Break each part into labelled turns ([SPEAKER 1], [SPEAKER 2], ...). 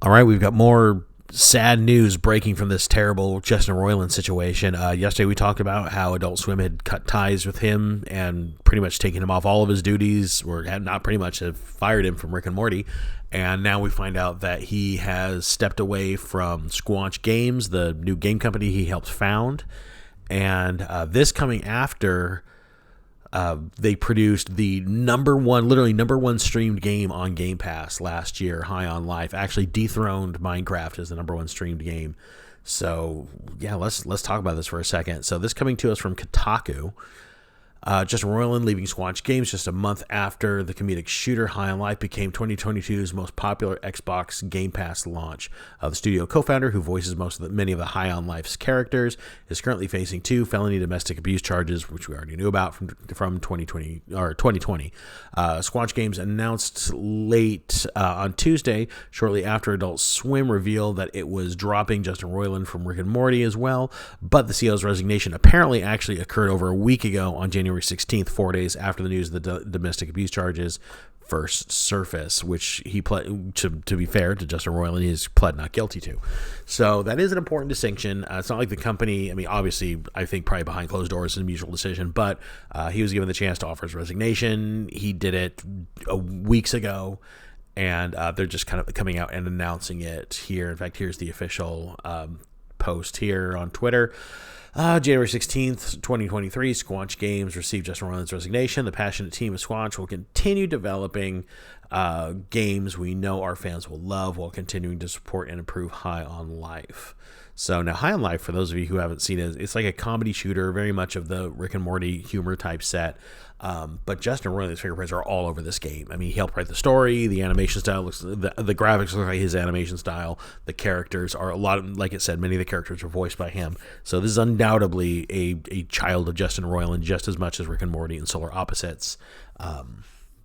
[SPEAKER 1] All right, we've got more sad news breaking from this terrible Justin Roiland situation. Yesterday we talked about how Adult Swim had cut ties with him and pretty much taken him off all of his duties, or had not pretty much have fired him from Rick and Morty. And now we find out that he has stepped away from Squanch Games, the new game company he helped found. And this coming after they produced the literally number one streamed game on Game Pass last year, High on Life. Actually dethroned Minecraft as the number one streamed game. So yeah, let's talk about this for a second. So this coming to us from Kotaku. Justin Royland leaving Squanch Games just a month after the comedic shooter High on Life became 2022's most popular Xbox Game Pass launch. The studio co-founder, who voices many of the High on Life's characters, is currently facing 2 felony domestic abuse charges, which we already knew about from 2020. Squanch Games announced late on Tuesday, shortly after Adult Swim revealed that it was dropping Justin Roiland from Rick and Morty as well. But the CEO's resignation apparently actually occurred over a week ago on January 16th, 4 days after the news of the domestic abuse charges first surfaced, which he pled, to be fair to Justin Roiland, he's pled not guilty to. So that is an important distinction. It's not like the company, I mean, obviously, I think probably behind closed doors is a mutual decision, but he was given the chance to offer his resignation. He did it weeks ago, and they're just kind of coming out and announcing it here. In fact, here's the official post here on Twitter. January 16th, 2023, Squanch Games received Justin Roiland's resignation. The passionate team of Squanch will continue developing games we know our fans will love while continuing to support and improve High on Life. So now High on Life, for those of you who haven't seen it, it's like a comedy shooter, very much of the Rick and Morty humor type set. But Justin Roiland's fingerprints are all over this game. I mean, he helped write the story, the animation style looks, the graphics look like his animation style. The characters are like it said, many of the characters are voiced by him. So this is undoubtedly a child of Justin Roiland, just as much as Rick and Morty and Solar Opposites.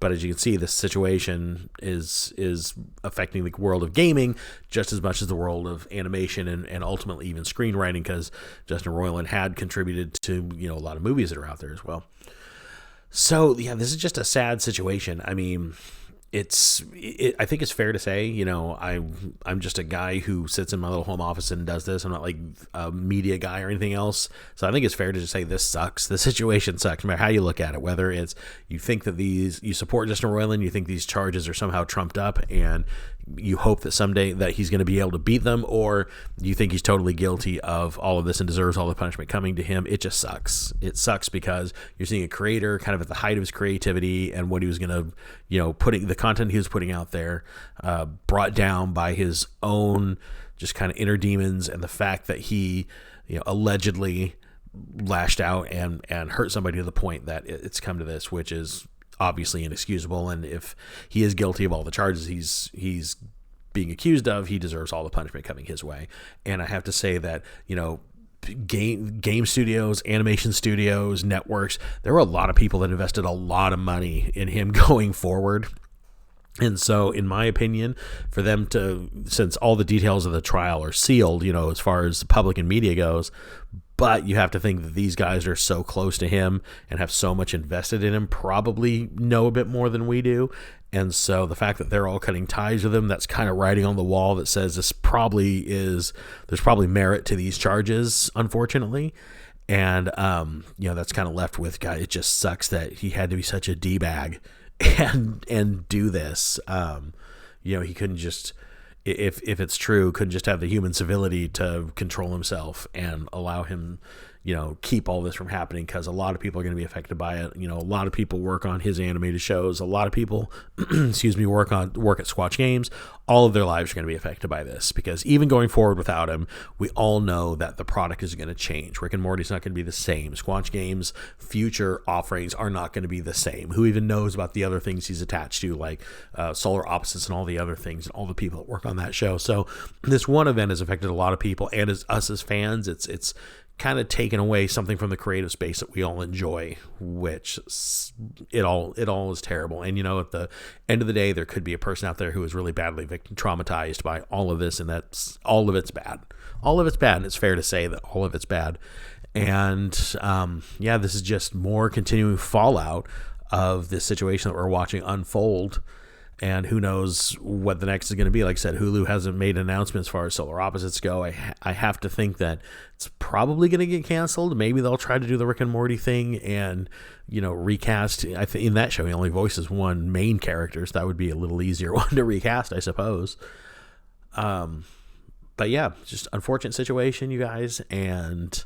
[SPEAKER 1] But as you can see, this situation is affecting the world of gaming just as much as the world of animation and ultimately even screenwriting, because Justin Roiland had contributed to a lot of movies that are out there as well. So yeah, this is just a sad situation. I mean, I think it's fair to say, I'm just a guy who sits in my little home office and does this. I'm not like a media guy or anything else. So I think it's fair to just say this sucks. The situation sucks, no matter how you look at it, whether it's you think that you support Justin Roiland, you think these charges are somehow trumped up and you hope that someday that he's going to be able to beat them, or you think he's totally guilty of all of this and deserves all the punishment coming to him. It just sucks. It sucks because you're seeing a creator kind of at the height of his creativity and what he was going to, putting the content he was putting out there, brought down by his own just kind of inner demons and the fact that he, allegedly lashed out and hurt somebody to the point that it's come to this, which is obviously inexcusable. And if he is guilty of all the charges he's being accused of, he deserves all the punishment coming his way. And I have to say that, game studios, animation studios, networks, there were a lot of people that invested a lot of money in him going forward. And so, in my opinion, for them to, since all the details of the trial are sealed, as far as the public and media goes, but you have to think that these guys are so close to him and have so much invested in him, probably know a bit more than we do. And so the fact that they're all cutting ties with him, that's kind of writing on the wall that says there's probably merit to these charges, unfortunately. And, that's kind of left with, God, it just sucks that he had to be such a D-bag and do this. He couldn't just, if it's true, couldn't just have the human civility to control himself and allow him, keep all this from happening, because a lot of people are going to be affected by it. A lot of people work on his animated shows. A lot of people, work at Squanch Games. All of their lives are going to be affected by this, because even going forward without him, we all know that the product is going to change. Rick and Morty's not going to be the same. Squanch Games' future offerings are not going to be the same. Who even knows about the other things he's attached to, like Solar Opposites and all the other things, and all the people that work on that show. So this one event has affected a lot of people, and as us as fans, it's kind of taken away something from the creative space that we all enjoy, which it all is terrible. And at the end of the day, there could be a person out there who is really badly traumatized by all of this, and that's all of it's bad. All of it's bad, and it's fair to say that all of it's bad. And this is just more continuing fallout of this situation that we're watching unfold And who knows what the next is going to be. Like I said, Hulu hasn't made announcements as far as Solar Opposites go. I have to think that it's probably going to get canceled. Maybe they'll try to do the Rick and Morty thing and, recast. I think in that show he only voices one main character, so that would be a little easier one to recast, I suppose. But yeah, just unfortunate situation, you guys. And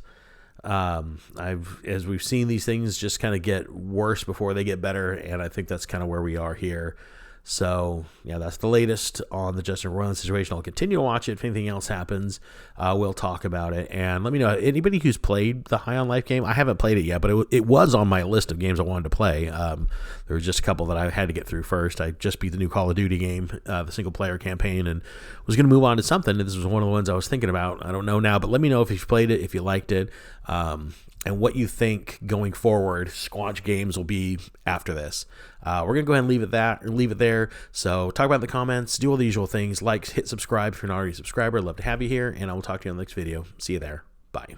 [SPEAKER 1] as we've seen these things just kind of get worse before they get better, and I think that's kind of where we are here. So, yeah, that's the latest on the Justin Royland situation. I'll continue to watch it. If anything else happens, we'll talk about it. And let me know, anybody who's played the High on Life game, I haven't played it yet, but it was on my list of games I wanted to play. There was just a couple that I had to get through first. I just beat the new Call of Duty game, the single-player campaign, and was going to move on to something. And this was one of the ones I was thinking about. I don't know now, but let me know if you've played it, if you liked it, and what you think going forward Squanch Games will be after this. We're going to go ahead and leave it there. So talk about it in the comments, do all the usual things, like, hit subscribe if you're not already a subscriber. I'd love to have you here, and I will talk to you in the next video. See you there. Bye.